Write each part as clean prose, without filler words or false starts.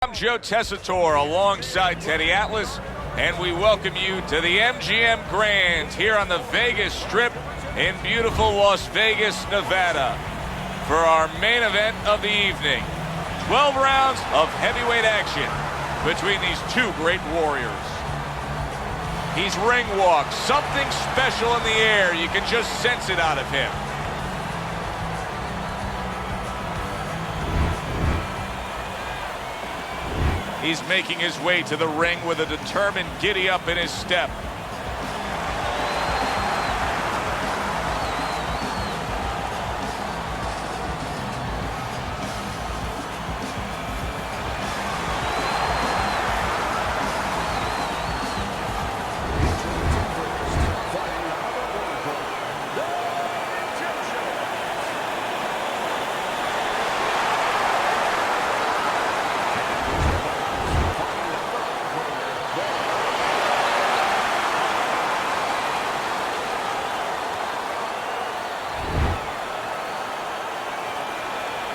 I'm Joe Tessitore alongside Teddy Atlas, and we welcome you to the MGM Grand here on the Vegas Strip in beautiful Las Vegas, Nevada, for our main event of the evening. 12 rounds of heavyweight action between these two great warriors. He's ring walk, something special in the air. You can just sense it out of him. He's making his way to the ring with a determined giddy-up in his step.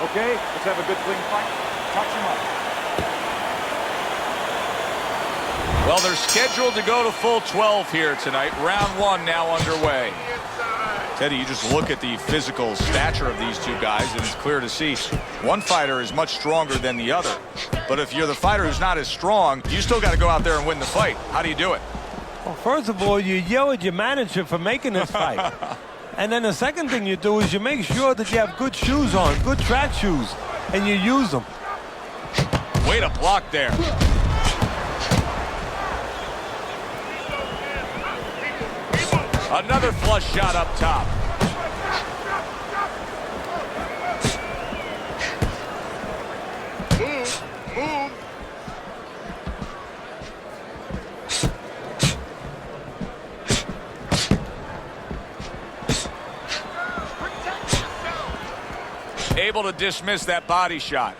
Okay, let's have a good clean fight. Touch him up. Well, they're scheduled to go to full 12 here tonight. Round one now underway. Teddy, you just look at the physical stature of these two guys, and it's clear to see one fighter is much stronger than the other. But if you're the fighter who's not as strong, you still got to go out there and win the fight. How do you do it? Well, first of all, you yell at your manager for making this fight. And then the second thing you do is you make sure that you have good shoes on, good track shoes, and you use them. Way to block there. Another flush shot up top. Able to dismiss that body shot.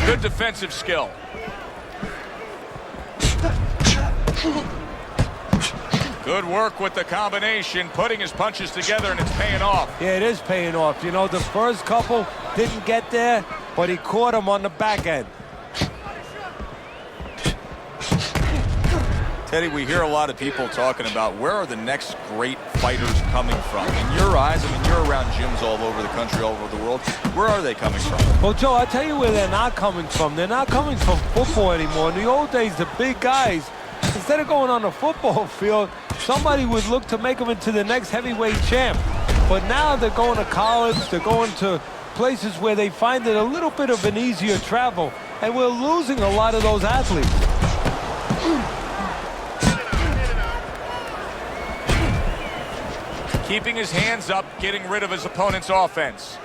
Good defensive skill. Good work with the combination, putting his punches together, and it's paying off. Yeah, it is paying off. You know, the first couple didn't get there, but he caught him on the back end. Teddy, we hear a lot of people talking about where are the next great fighters coming from. In your eyes, I mean, you're around gyms all over the country, all over the world. Where are they coming from? Well, Joe, I'll tell you where they're not coming from. They're not coming from football anymore. In the old days, the big guys, instead of going on the football field, somebody would look to make them into the next heavyweight champ. But now they're going to college, they're going to places where they find it a little bit of an easier travel, and we're losing a lot of those athletes. Keeping his hands up, getting rid of his opponent's offense.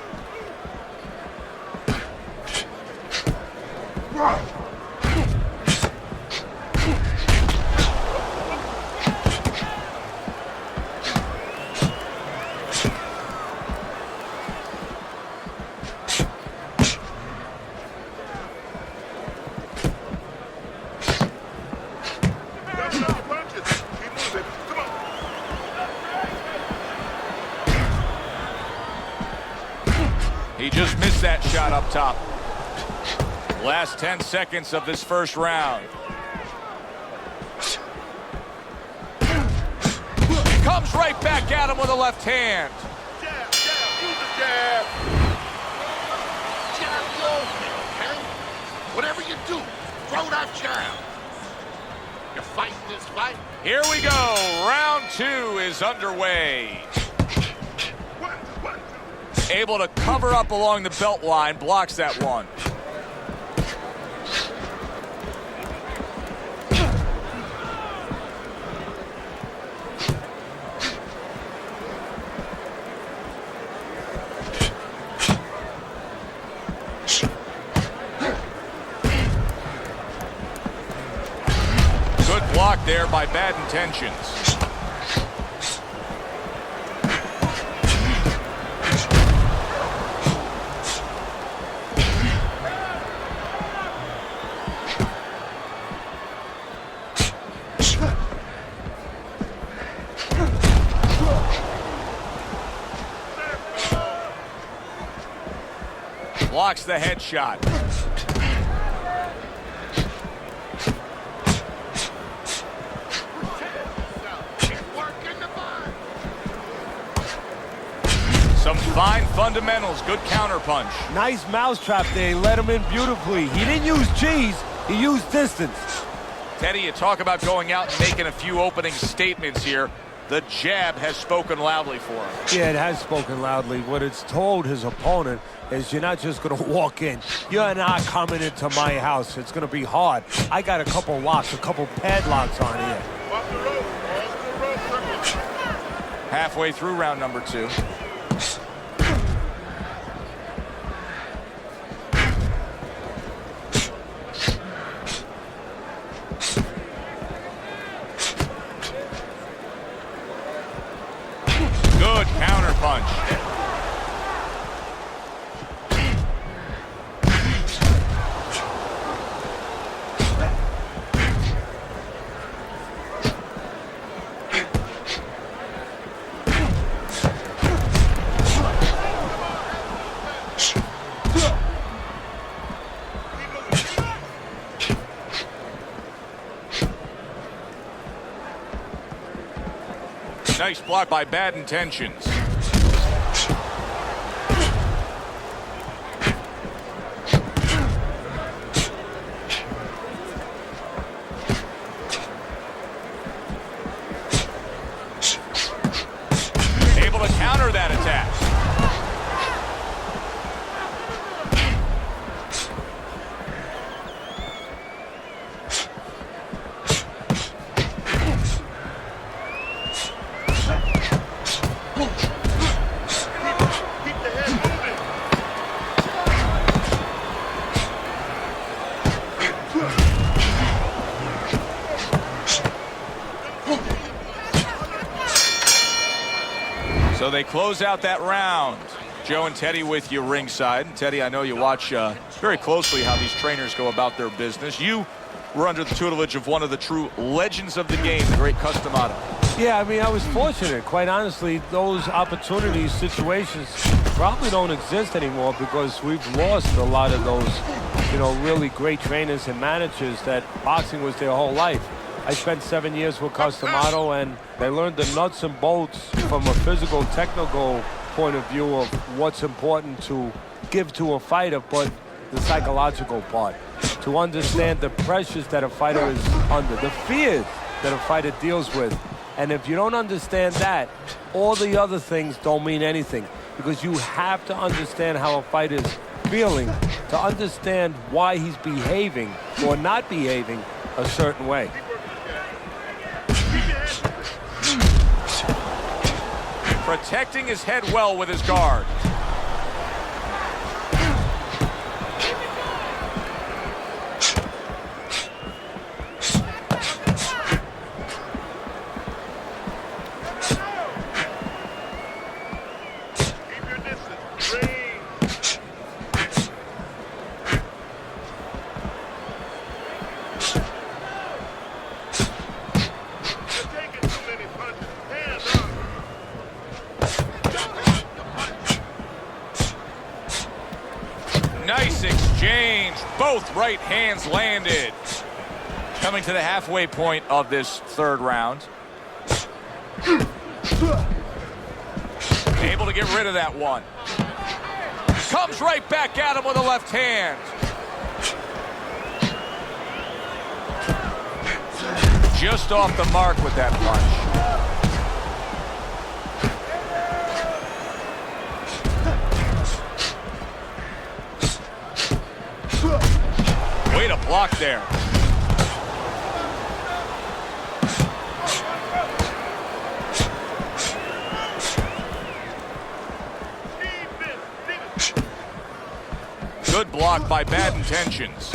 He just missed that shot up top. Last 10 seconds of this first round. Comes right back at him with a left hand. Jab, jab, use the jab. Jab goes, okay? Whatever you do, throw that jab. You're fighting this fight. Here we go. Round two is underway. Able to cover up along the belt line, blocks that one. Good block there by by bad intentions. Blocks the headshot. Some fine fundamentals, good counterpunch. Nice mousetrap there, he let him in beautifully. He didn't use G's, he used distance. Teddy, you talk about going out and making a few opening statements here. The jab has spoken loudly for him. Yeah, it has spoken loudly. What it's told his opponent is you're not just going to walk in. You're not coming into my house. It's going to be hard. I got a couple locks, a couple padlocks on here. Halfway through round number 2. Good counter punch. Nice block by bad intentions. Able to counter that attack. So they close out that round. Joe and Teddy with you ringside. And Teddy, I know you watch very closely how these trainers go about their business. You were under the tutelage of one of the true legends of the game, the great Makhmudov. Yeah, I mean, I was fortunate. Quite honestly, those opportunities, situations probably don't exist anymore because we've lost a lot of those, you know, really great trainers and managers that boxing was their whole life. I spent 7 years with Makhmudov, and they learned the nuts and bolts from a physical, technical point of view of what's important to give to a fighter, but the psychological part, to understand the pressures that a fighter is under, the fears that a fighter deals with. And if you don't understand that, all the other things don't mean anything, because you have to understand how a fighter is feeling to understand why he's behaving or not behaving a certain way. Protecting his head well with his guard. Keep your distance. Range. You're taking too many punches. Hands up. Nice exchange. Both right hands landed. Coming to the halfway point of this third round. Able to get rid of that one. Comes right back at him with a left hand. Just off the mark with that punch. Way to block there. Good block by bad intentions.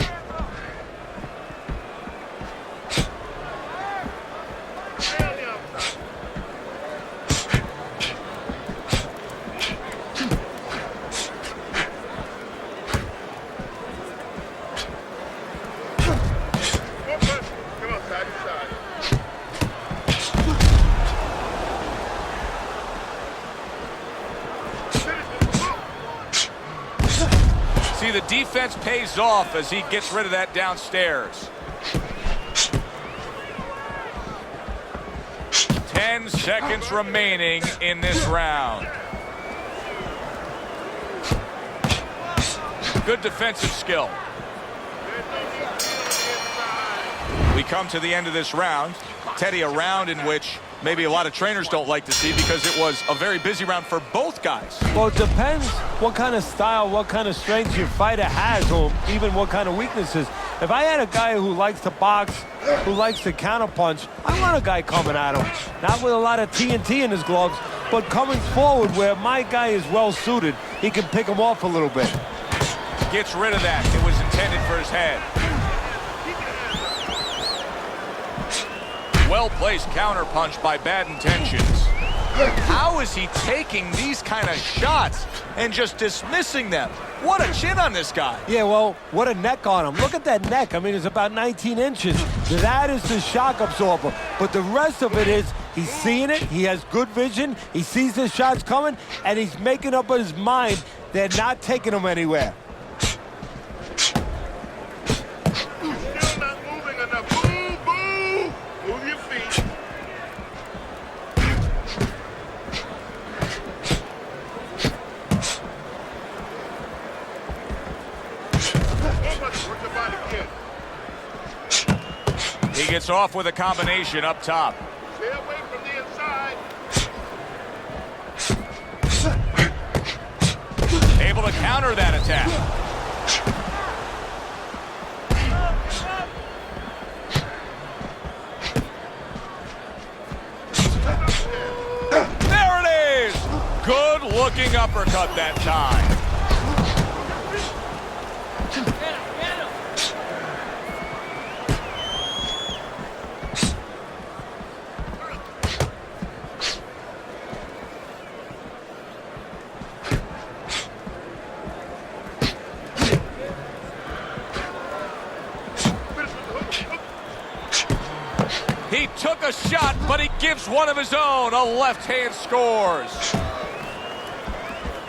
See, the defense pays off as he gets rid of that downstairs. 10 seconds remaining in this round. Good defensive skill. We come to the end of this round. Teddy, a round in which maybe a lot of trainers don't like to see because it was a very busy round for both guys. Well, it depends what kind of style, what kind of strength your fighter has, or even what kind of weaknesses. If I had a guy who likes to box, who likes to counterpunch, I want a guy coming at him. Not with a lot of TNT in his gloves, but coming forward where my guy is well suited, he can pick him off a little bit. Gets rid of that. It was intended for his head. Well-placed counterpunch by Bad Intentions. How is he taking these kind of shots and just dismissing them? What a chin on this guy. Yeah, well, what a neck on him. Look at that neck. I mean, it's about 19 inches. That is the shock absorber. But the rest of it is he's seeing it. He has good vision. He sees the shots coming, and he's making up his mind they're not taking him anywhere. Still not moving enough. Boo, boo! Move your feet. Work the body, kid. He gets off with a combination up top. Stay away from the inside. Able to counter that attack. There it is! Good-looking uppercut that time. He took a shot, but he gives one of his own. A left hand scores.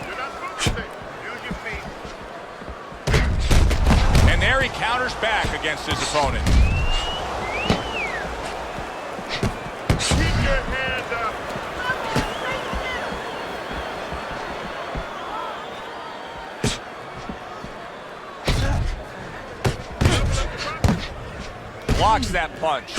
You're not moving. Use your feet. And there he counters back against his opponent. Keep your hands up. Blocks that punch.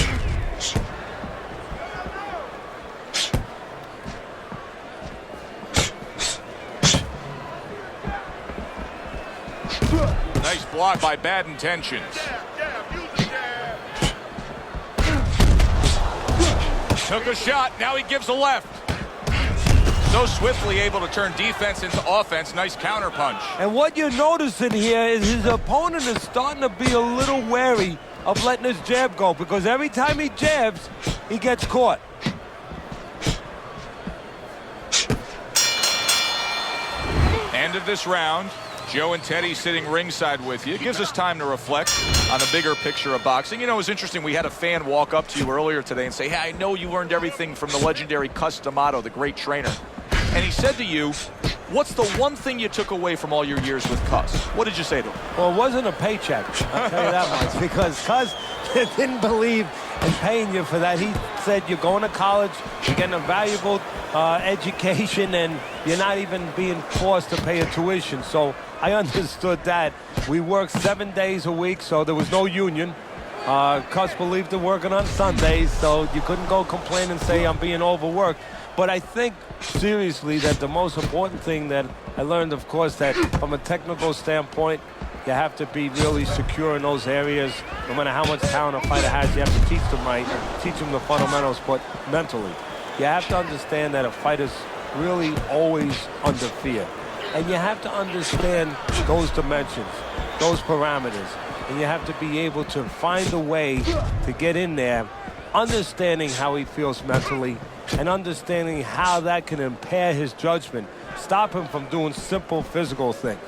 Nice block by Bad Intentions. Jab, use the jab. Took a shot, now he gives a left. So swiftly able to turn defense into offense. Nice counter punch. And what you're noticing here is his opponent is starting to be a little wary of letting his jab go, because every time he jabs, he gets caught. End of this round. Joe and Teddy sitting ringside with you. It gives us time to reflect on the bigger picture of boxing. You know, it was interesting. We had a fan walk up to you earlier today and say, hey, I know you learned everything from the legendary Cus D'Amato, the great trainer. And he said to you, what's the one thing you took away from all your years with Cus? What did you say to him? Well, it wasn't a paycheck, I'll tell you that much, because Cus didn't believe in paying you for that. He said you're going to college, you're getting a valuable education, and you're not even being forced to pay a tuition. So I understood that. We worked 7 days a week, so there was no union. Cus believed in working on Sundays, so you couldn't go complain and say I'm being overworked. But I think, seriously, that the most important thing that I learned, of course, that from a technical standpoint, you have to be really secure in those areas. No matter how much talent a fighter has, you have to teach them right, teach them the fundamentals, but mentally. You have to understand that a fighter's really always under fear. And you have to understand those dimensions, those parameters. And you have to be able to find a way to get in there, understanding how he feels mentally, and understanding how that can impair his judgment, stop him from doing simple physical things.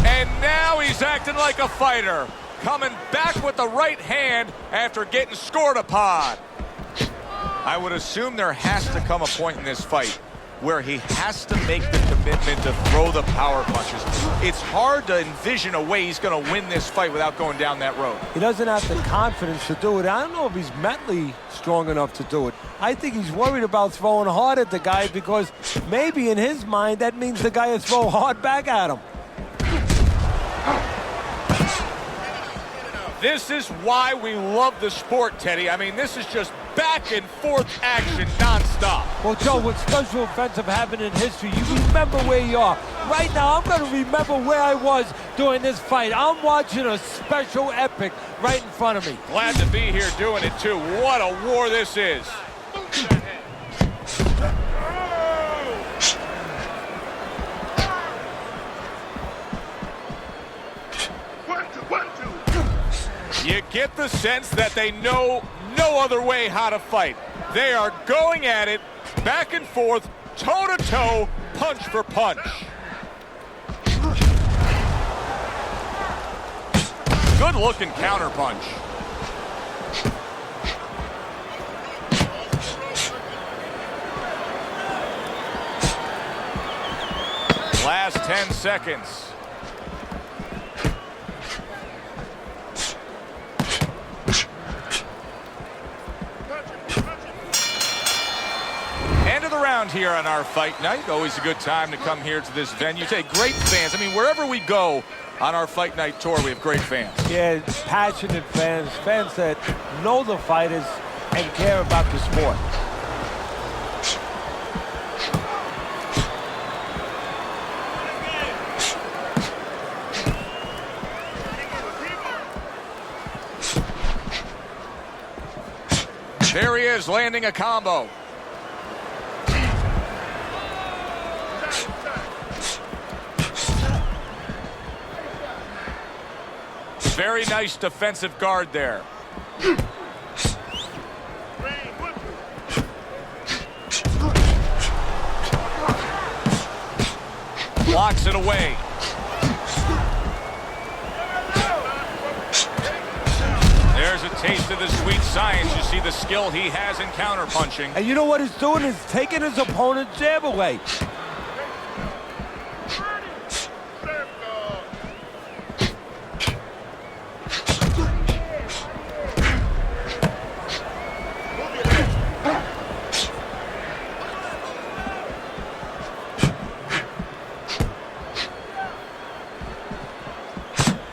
And now he's acting like a fighter. coming back with the right hand after getting scored upon. I would assume there has to come a point in this fight where he has to make the commitment to throw the power punches. It's hard to envision a way he's going to win this fight without going down that road. He doesn't have the confidence to do it. I don't know if he's mentally strong enough to do it. I think he's worried about throwing hard at the guy because maybe in his mind that means the guy will throw hard back at him. This is why we love the sport, Teddy. I mean, this is just back and forth action nonstop. Well, Joe, with special events have happened in history, you remember where you are. Right now, I'm going to remember where I was during this fight. I'm watching a special epic right in front of me. Glad to be here doing it, too. What a war this is. You get the sense that they know no other way how to fight. They are going at it, back and forth, toe-to-toe, punch for punch. Good-looking counterpunch. Last 10 seconds. End of the round here on our fight night. Always a good time to come here to this venue. Take great fans. I mean, wherever we go on our fight night tour, we have great fans. Yeah, passionate fans, fans that know the fighters and care about the sport. There he is, landing a combo. Very nice defensive guard there. Blocks it away. There's a taste of the sweet science. You see the skill he has in counterpunching. And you know what he's doing is taking his opponent's jab away.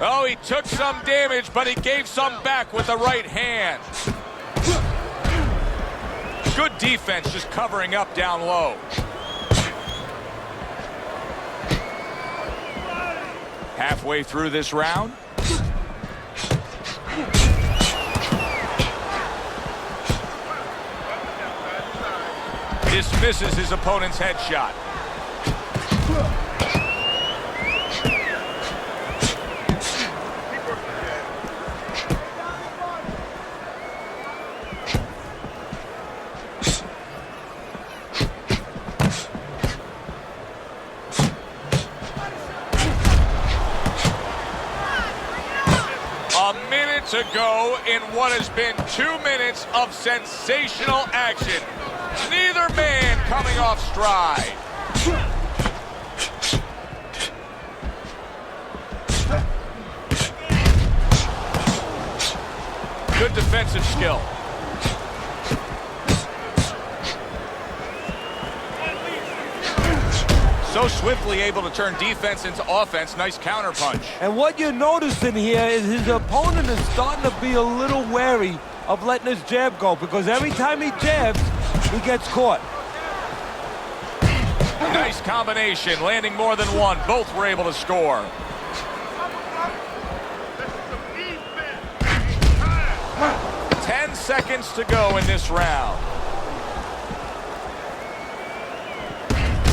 Oh, he took some damage, but he gave some back with the right hand. Good defense, just covering up down low. Halfway through this round. Dismisses his opponent's headshot. A minute to go in what has been 2 minutes of sensational action. Neither man coming off stride. Good defensive skill. So swiftly able to turn defense into offense. Nice counterpunch. And what you're noticing here is his opponent is starting to be a little wary of letting his jab go because every time he jabs, he gets caught. Nice combination, landing more than one. Both were able to score. Ten seconds to go in this round.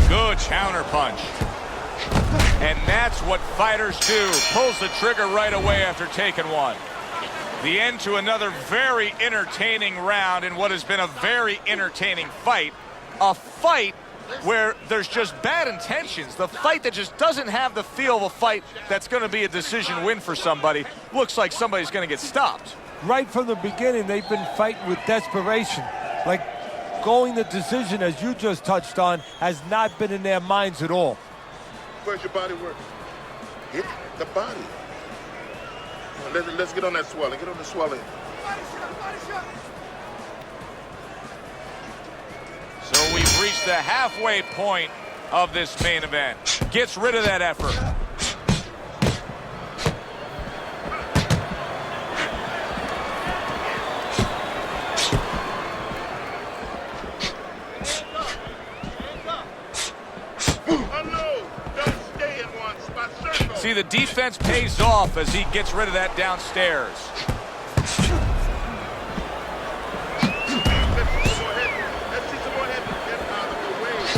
Good counterpunch. And that's what fighters do. Pulls the trigger right away after taking one. The end to another very entertaining round in what has been a very entertaining fight. A fight where there's just bad intentions. The fight that just doesn't have the feel of a fight that's going to be a decision win for somebody. Looks like somebody's going to get stopped. Right from the beginning, they've been fighting with desperation. Like going the decision, as you just touched on, has not been in their minds at all. Where's your body work? Hit the body. Let's get on that swelling. Get on the swelling. So we've reached the halfway point of this main event. Gets rid of that effort. See, the defense pays off as he gets rid of that downstairs.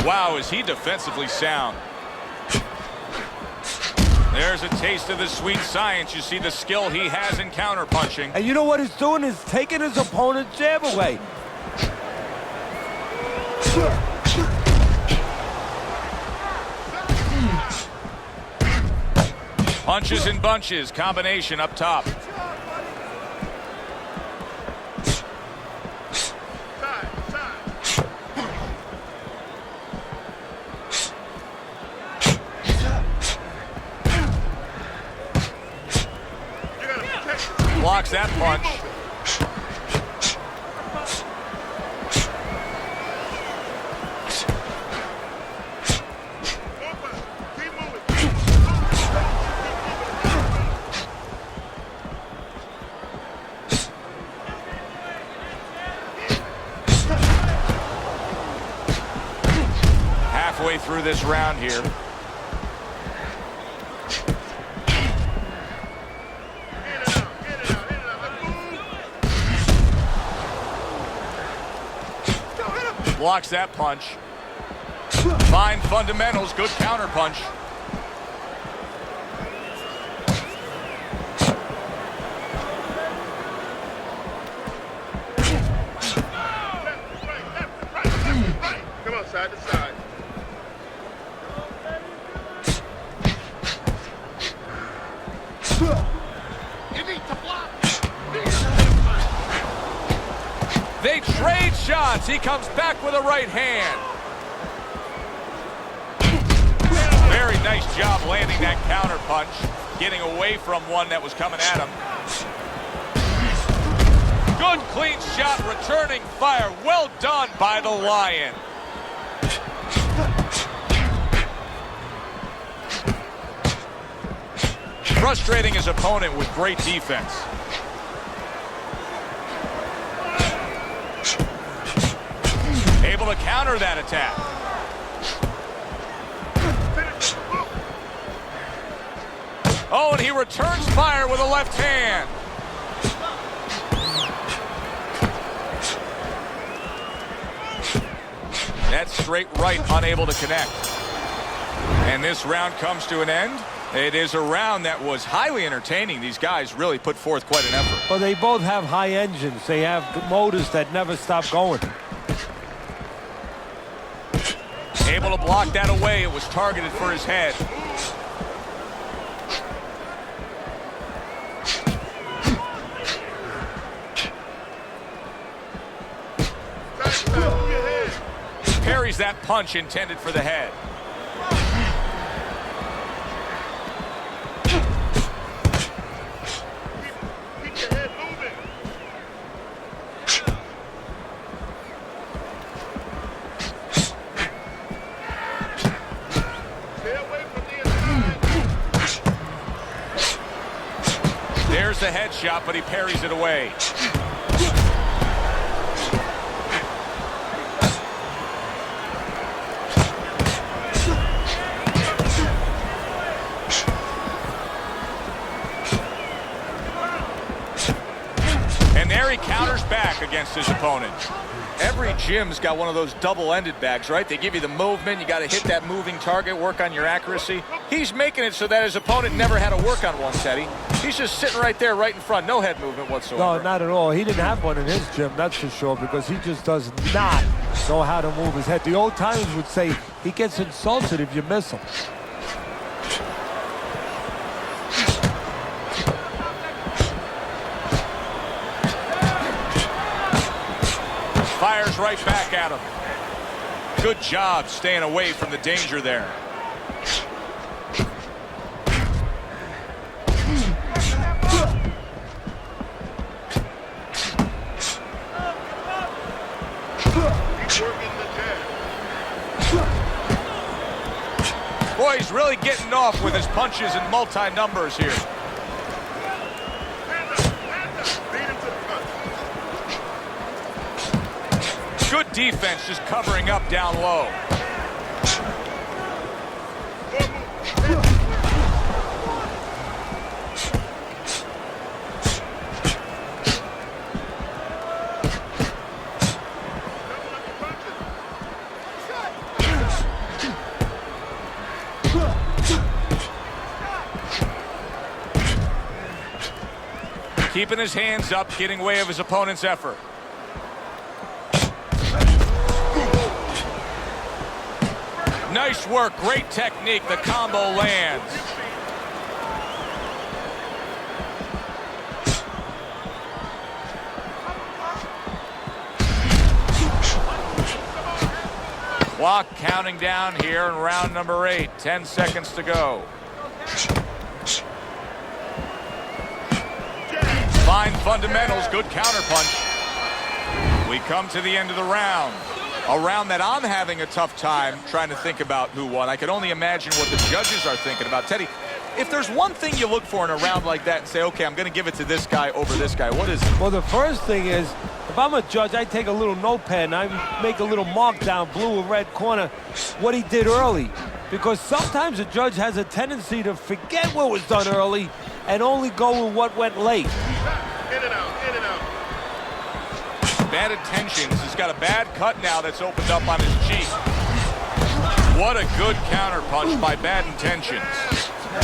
Wow, is he defensively sound. There's a taste of the sweet science. You see the skill he has in counterpunching. And you know what he's doing is taking his opponent's jab away. Punches and bunches, combination up top. Blocks that punch. Halfway through this round here. Blocks that punch. Fine fundamentals, good counter punch. Come on, side to side. You need to block. They trade shots. He comes back with a right hand. Very nice job landing that counter punch, getting away from one that was coming at him. Good clean shot, returning fire. Well done by the Lion. Frustrating his opponent with great defense. Able to counter that attack. Oh, and he returns fire with a left hand. That's straight right, unable to connect. And this round comes to an end. It is a round that was highly entertaining. These guys really put forth quite an effort. Well, they both have high engines. They have motors that never stop going. Able to block that away. It was targeted for his head. Parries that punch intended for the head. Keep your head moving. Stay away from the inside. There's the headshot, but he parries it away. And there he counters back against his opponent. Every gym's got one of those double-ended bags, right? They give you the movement. You got to hit that moving target, work on your accuracy. He's making it so that his opponent never had to work on one, Teddy. He's just sitting right there, right in front. No head movement whatsoever. No, not at all. He didn't have one in his gym, that's for sure, because he just does not know how to move his head. The old timers would say he gets insulted if you miss him. Fires right back at him. Good job staying away from the danger there. Boy, he's really getting off with his punches and multi-numbers here. Good defense, just covering up down low. Keeping his hands up, getting way of his opponent's effort. Nice work, great technique, the combo lands. Clock counting down here in round number 8, 10 seconds to go. Fine fundamentals, good counterpunch. We come to the end of the round. A round that I'm having a tough time trying to think about who won. I can only imagine what the judges are thinking about. Teddy, if there's one thing you look for in a round like that and say, okay, I'm going to give it to this guy over this guy, what is it? Well, the first thing is, if I'm a judge, I take a little notepad and I make a little mark down, blue or red corner, what he did early. Because sometimes a judge has a tendency to forget what was done early and only go with what went late. In and out, in and out. Bad intentions. He's got a bad cut now that's opened up on his cheek. What a good counterpunch by Bad Intentions.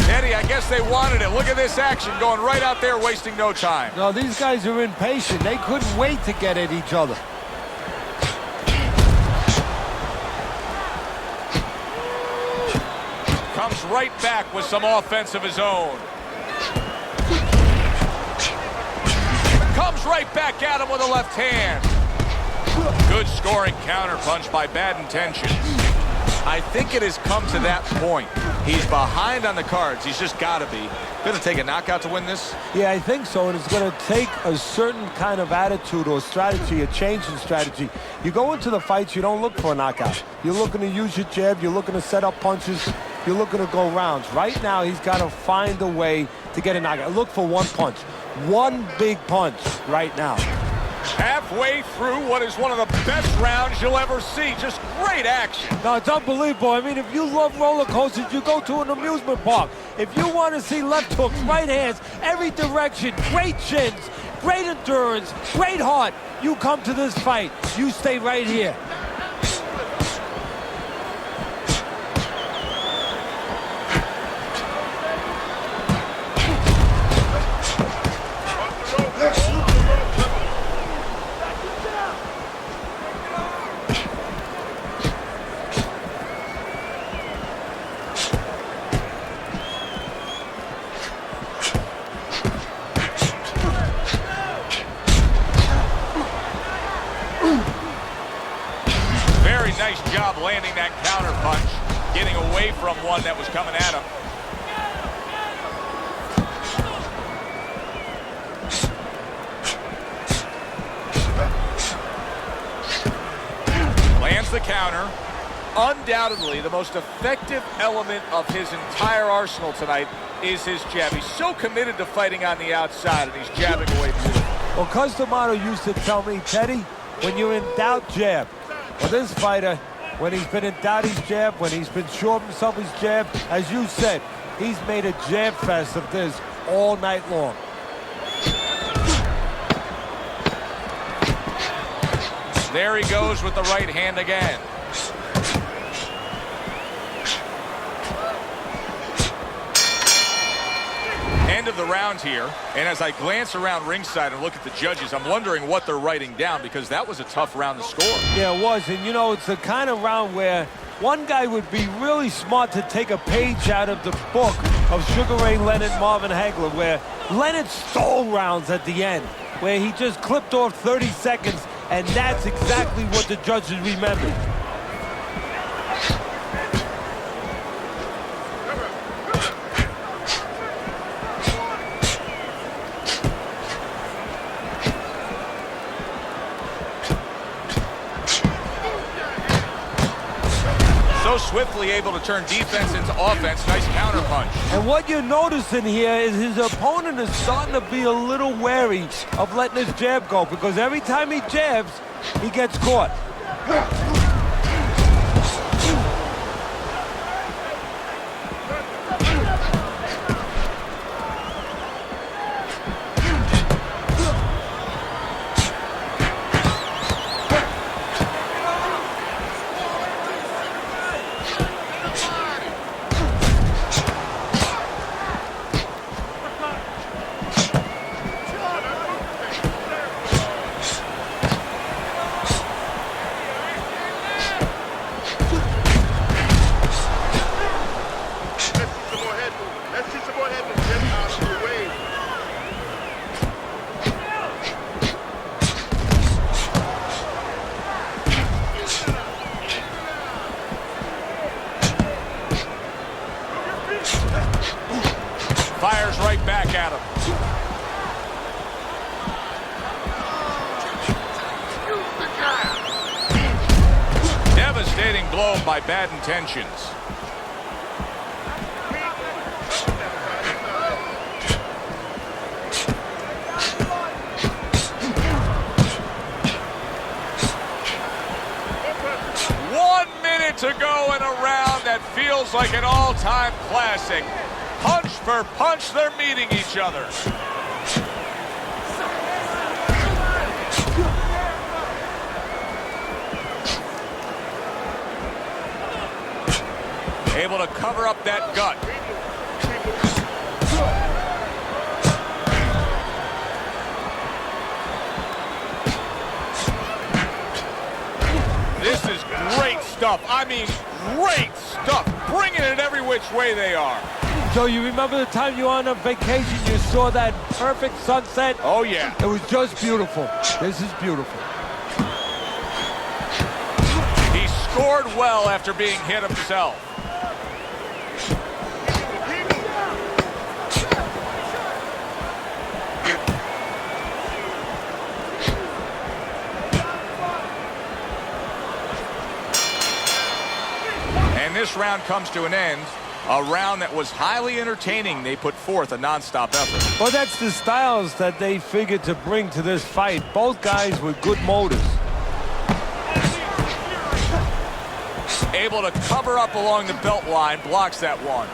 Eddie, I guess they wanted it. Look at this action going right out there, wasting no time. No, these guys are impatient. They couldn't wait to get at each other. Comes right back with some offense of his own. Comes right back at him with a left hand. Good scoring counterpunch by Bad Intentions. I think it has come to that point. He's behind on the cards. He's just got to be. Going to take a knockout to win this? Yeah, I think so, and it's going to take a certain kind of attitude or strategy, a change in strategy. You go into the fights, you don't look for a knockout. You're looking to use your jab, you're looking to set up punches, you're looking to go rounds. Right now, he's got to find a way to get a knockout. Look for one punch. One big punch right now. Halfway through what is one of the best rounds you'll ever see. Just great action. No, it's unbelievable. I mean, if you love roller coasters, you go to an amusement park. If you want to see left hooks, right hands, every direction, great chins, great endurance, great heart, you come to this fight. You stay right here. Nice job landing that counter punch, getting away from one that was coming at him. Lands the counter. Undoubtedly, the most effective element of his entire arsenal tonight is his jab. He's so committed to fighting on the outside, and he's jabbing away beautifully. Well, Cus D'Amato used to tell me, Teddy, when you're in doubt, jab. Well, this fighter, when he's been in doubt, he's jab. When he's been sure of himself, he's jab. As you said, he's made a jab fest of this all night long. There he goes with the right hand again. end of the round here, and as I glance around ringside and look at the judges, I'm wondering what they're writing down, because that was a tough round to score. Yeah, it was, and you know, it's the kind of round where one guy would be really smart to take a page out of the book of Sugar Ray Leonard, Marvin Hagler, where Leonard stole rounds at the end, where he just clipped off 30 seconds, and that's exactly what the judges remembered. So swiftly able to turn defense into offense. Nice counter punch. And what you're noticing here is his opponent is starting to be a little wary of letting his jab go, because every time he jabs, he gets caught. Fires right back at him. Devastating blow by bad intentions. To go in a round that feels like an all-time classic. Punch for punch, they're meeting each other. Able to cover up that gut. This is great stuff. I mean, great stuff. Bringing it every which way they are. So you remember the time you were on a vacation, you saw that perfect sunset? Oh, yeah. It was just beautiful. This is beautiful. He scored well after being hit himself. And this round comes to an end. A round that was highly entertaining. They put forth a non-stop effort. Well, that's the styles that they figured to bring to this fight. Both guys with good motors. Able to cover up along the belt line, blocks that one.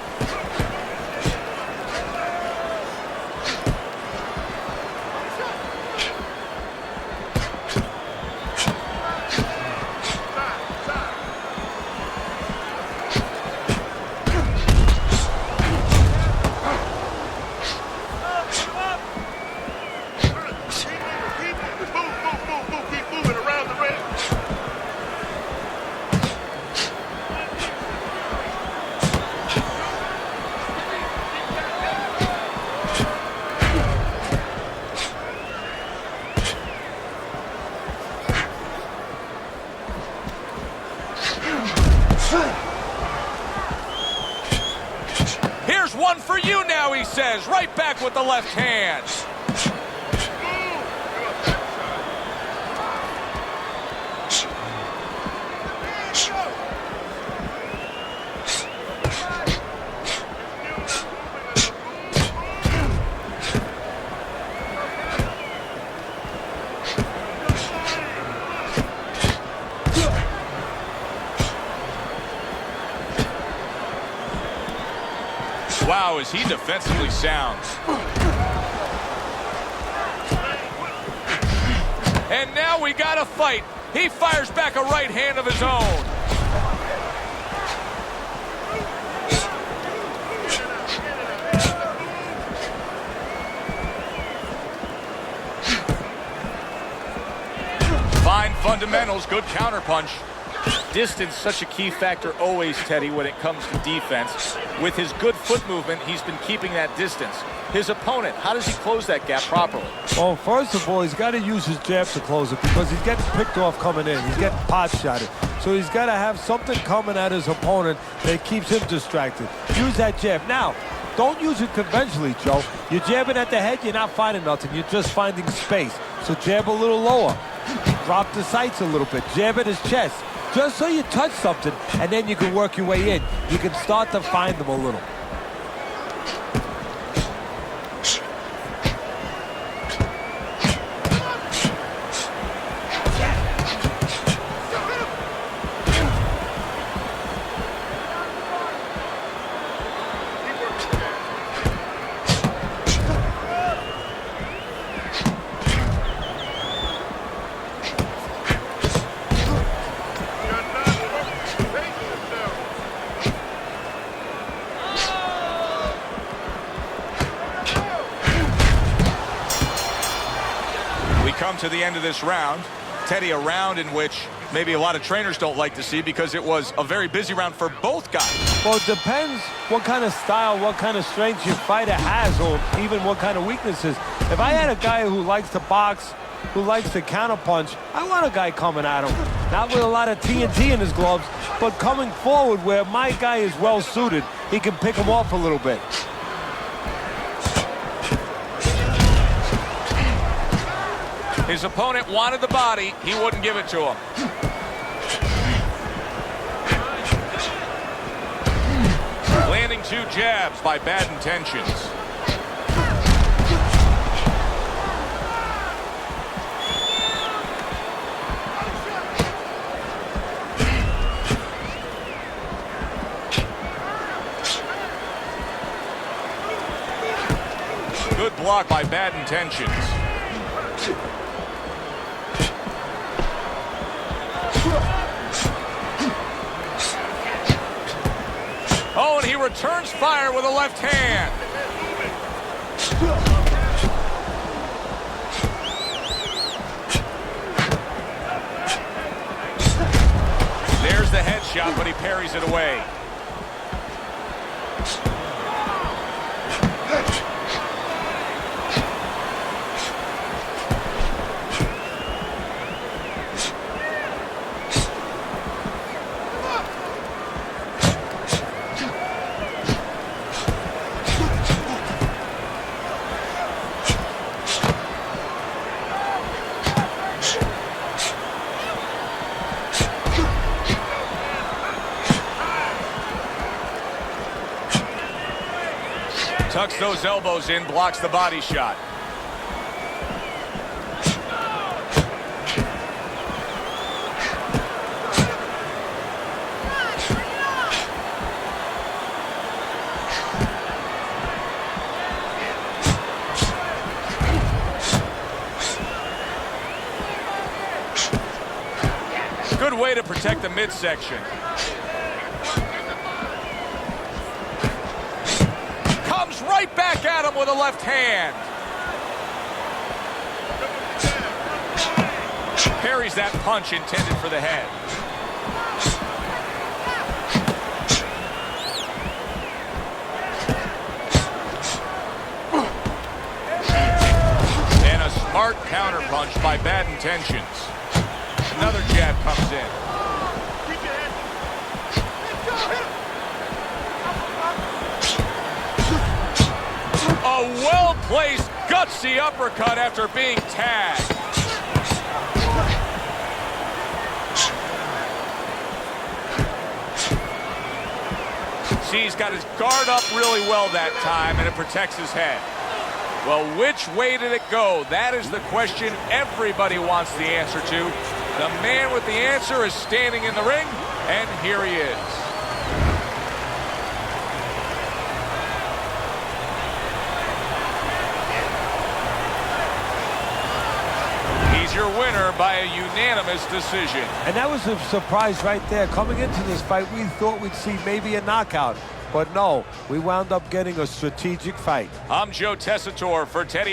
Here's one for you now, he says, right back with the left hand. Wow, is he defensively sound. And now we got a fight. He fires back a right hand of his own. fundamentals, good counterpunch. Distance, such a key factor always, Teddy, when it comes to defense. With his good foot movement, he's been keeping that distance. His opponent, how does he close that gap properly? Well, first of all, he's got to use his jab to close it because he's getting picked off coming in. He's getting pot-shotted. So he's got to have something coming at his opponent that keeps him distracted. Use that jab. Now, don't use it conventionally, Joe. You're jabbing at the head, you're not finding nothing. You're just finding space. So jab a little lower. Drop the sights a little bit. Jab at his chest. Just so you touch something, and then you can work your way in. You can start to find them a little. Come to the end of this round, Teddy, a round in which maybe a lot of trainers don't like to see because it was a very busy round for both guys. Well, it depends what kind of style, what kind of strength your fighter has, or even what kind of weaknesses. If I had a guy who likes to box, who likes to counterpunch, I want a guy coming at him. Not with a lot of TNT in his gloves, but coming forward where my guy is well suited. He can pick him off a little bit. His opponent wanted the body. He wouldn't give it to him. Landing 2 jabs by bad intentions. Good block by bad intentions. Oh, and he returns fire with a left hand. There's the headshot, but he parries it away. Tucks those elbows in, blocks the body shot. Good way to protect the midsection. Right back at him with a left hand. Parries that punch intended for the head. And a smart counter punch by bad intentions. Another jab comes in. A well-placed, gutsy uppercut after being tagged. See, he's got his guard up really well that time, and it protects his head. Well, which way did it go? That is the question everybody wants the answer to. The man with the answer is standing in the ring, and here he is. Your winner by a unanimous decision. And that was a surprise right there. Coming into this fight, we thought we'd see maybe a knockout, but no, we wound up getting a strategic fight. I'm Joe Tessitore for Teddy